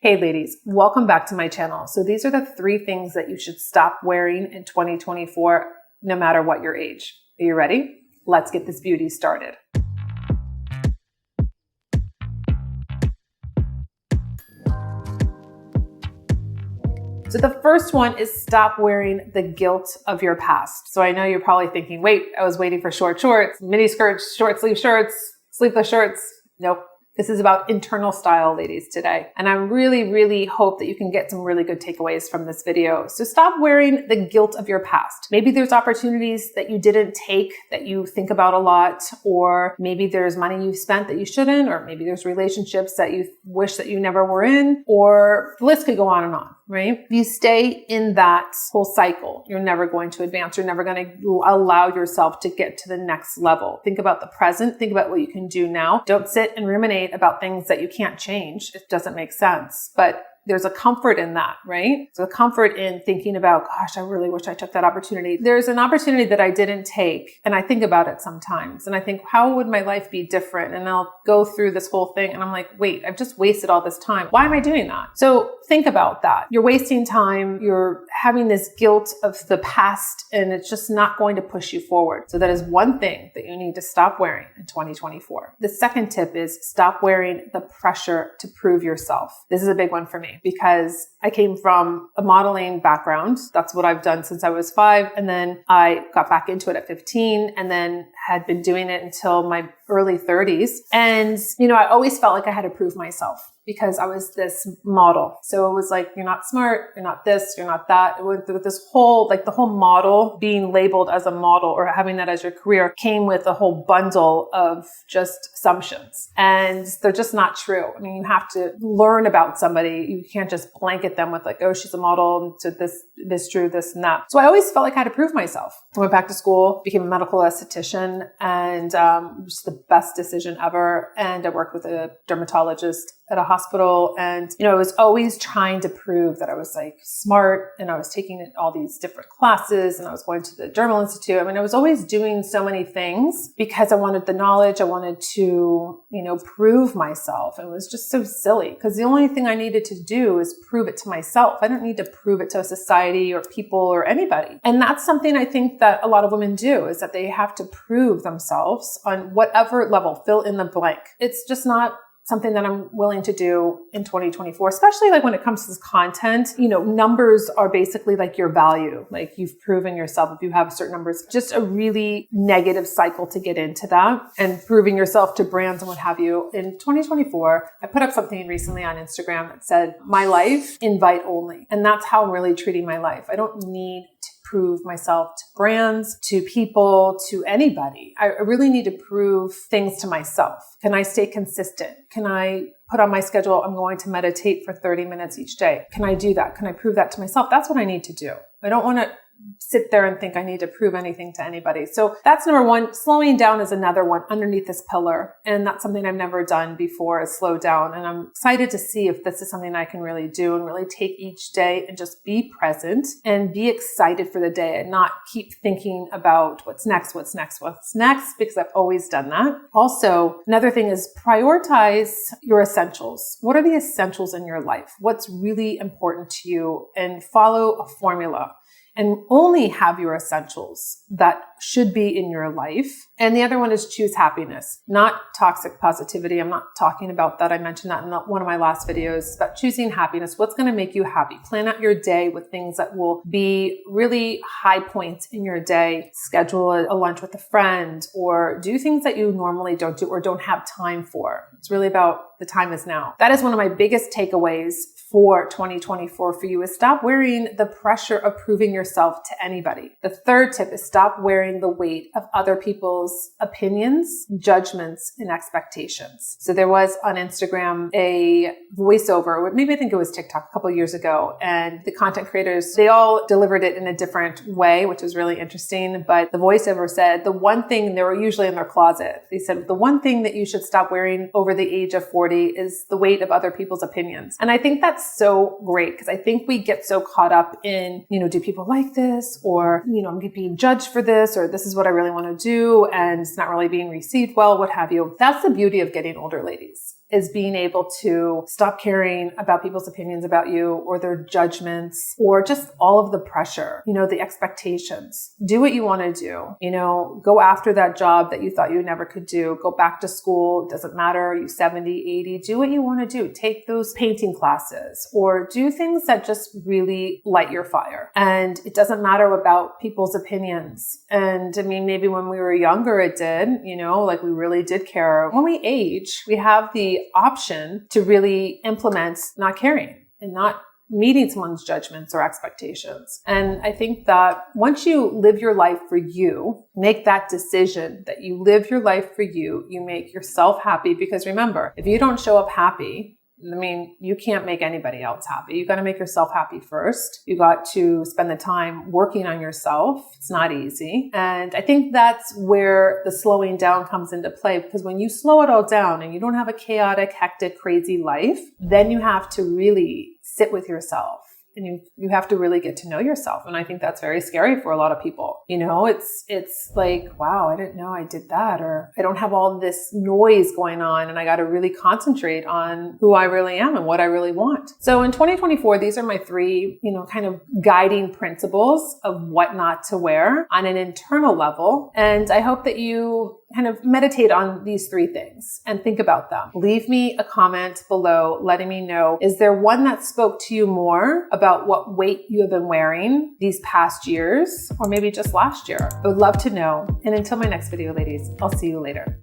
Hey ladies, welcome back to my channel. So these are the 3 things that you should stop wearing in 2024, no matter what your age. Are you ready? Let's get this beauty started. So the first one is stop wearing the guilt of your past. So I know you're probably thinking, wait, I was waiting for short shorts, mini skirts, short sleeve shirts, sleeveless shirts. Nope. This is about internal style, ladies, today. And I really hope that you can get some really good takeaways from this video. So stop wearing the guilt of your past. Maybe there's opportunities that you didn't take that you think about a lot, or maybe there's money you've spent that you shouldn't, or maybe there's relationships that you wish that you never were in, or the list could go on, right? If you stay in that whole cycle, you're never going to advance. You're never going to allow yourself to get to the next level. Think about the present. Think about what you can do now. Don't sit and ruminate about things that you can't change. It doesn't make sense. But there's a comfort in that, right? So a comfort in thinking about, gosh, I really wish I took that opportunity. There's an opportunity that I didn't take, and I think about it sometimes. And I think, how would my life be different? And I'll go through this whole thing and I'm like, wait, I've just wasted all this time. Why am I doing that? So think about that. You're wasting time. You're having this guilt of the past, and it's just not going to push you forward. So that is one thing that you need to stop wearing in 2024. The second tip is stop wearing the pressure to prove yourself. This is a big one for me, because I came from a modeling background. That's what I've done since I was 5. And then I got back into it at 15 and then had been doing it until my early 30s. And, I always felt like I had to prove myself because I was this model. So it was like, you're not smart, you're not this, you're not that. It was with this whole, the whole model, being labeled as a model or having that as your career, came with a whole bundle of just assumptions. And they're just not true. I mean, you have to learn about somebody. You can't just blanket them with oh, she's a model, so this true, this and that. So I always felt like I had to prove myself. I went back to school, became a medical esthetician, and it was the best decision ever. And I worked with a dermatologist at a hospital. And, I was always trying to prove that I was smart, and I was taking all these different classes, and I was going to the Dermal Institute. I mean, I was always doing so many things because I wanted the knowledge. I wanted to, prove myself. It was just so silly because the only thing I needed to do is prove it to myself. I don't need to prove it to a society or people or anybody. And that's something I think that a lot of women do, is that they have to prove themselves on whatever level, fill in the blank. It's just not something that I'm willing to do in 2024, especially when it comes to this content. Numbers are basically your value. You've proven yourself if you have certain numbers. Just a really negative cycle to get into that and proving yourself to brands and what have you. In 2024, I put up something recently on Instagram that said, my life, invite only. And that's how I'm really treating my life. I don't need to prove myself to brands, to people, to anybody. I really need to prove things to myself. Can I stay consistent? Can I put on my schedule, I'm going to meditate for 30 minutes each day? Can I do that? Can I prove that to myself? That's what I need to do. I don't want to sit there and think I need to prove anything to anybody. So that's number 1. Slowing down is another one underneath this pillar. And that's something I've never done before, is slow down. And I'm excited to see if this is something I can really do and really take each day and just be present and be excited for the day and not keep thinking about what's next, because I've always done that. Also, another thing is prioritize your essentials. What are the essentials in your life? What's really important to you? And follow a formula. And only have your essentials that should be in your life. And the other one is choose happiness, not toxic positivity. I'm not talking about that. I mentioned that in one of my last videos about choosing happiness. What's going to make you happy? Plan out your day with things that will be really high points in your day. Schedule a lunch with a friend, or do things that you normally don't do or don't have time for. It's really about the time is now. That is one of my biggest takeaways for 2024 for you, is stop wearing the pressure of proving yourself to anybody. The third tip is stop wearing the weight of other people's opinions, judgments, and expectations. So there was on Instagram a voiceover, maybe I think it was TikTok a couple of years ago, and the content creators, they all delivered it in a different way, which was really interesting. But the voiceover said the one thing, they were usually in their closet. They said the one thing that you should stop wearing over the age of 40 is the weight of other people's opinions. And I think that's so great, because I think we get so caught up in, do people like this? Or, I'm being judged for this, or this is what I really want to do, and it's not really being received well, what have you. That's the beauty of getting older, ladies. is being able to stop caring about people's opinions about you or their judgments or just all of the pressure, the expectations. Do what you want to do, go after that job that you thought you never could do, go back to school. It doesn't matter. You 70, 80, do what you want to do. Take those painting classes or do things that just really light your fire. And it doesn't matter about people's opinions. And I mean, maybe when we were younger, it did, like we really did care. When we age, we have the option to really implement not caring and not meeting someone's judgments or expectations. And I think that once you live your life for you, make that decision that you live your life for you, you make yourself happy. Because remember, if you don't show up happy, you can't make anybody else happy. You got to make yourself happy first. You got to spend the time working on yourself. It's not easy. And I think that's where the slowing down comes into play, because when you slow it all down and you don't have a chaotic, hectic, crazy life, then you have to really sit with yourself. And you have to really get to know yourself. And I think that's very scary for a lot of people. It's like, wow, I didn't know I did that. Or I don't have all this noise going on and I got to really concentrate on who I really am and what I really want. So in 2024, these are my 3, kind of guiding principles of what not to wear on an internal level. And I hope that you kind of meditate on these 3 things and think about them. Leave me a comment below letting me know, is there one that spoke to you more about what weight you have been wearing these past years or maybe just last year? I would love to know. And until my next video, ladies, I'll see you later.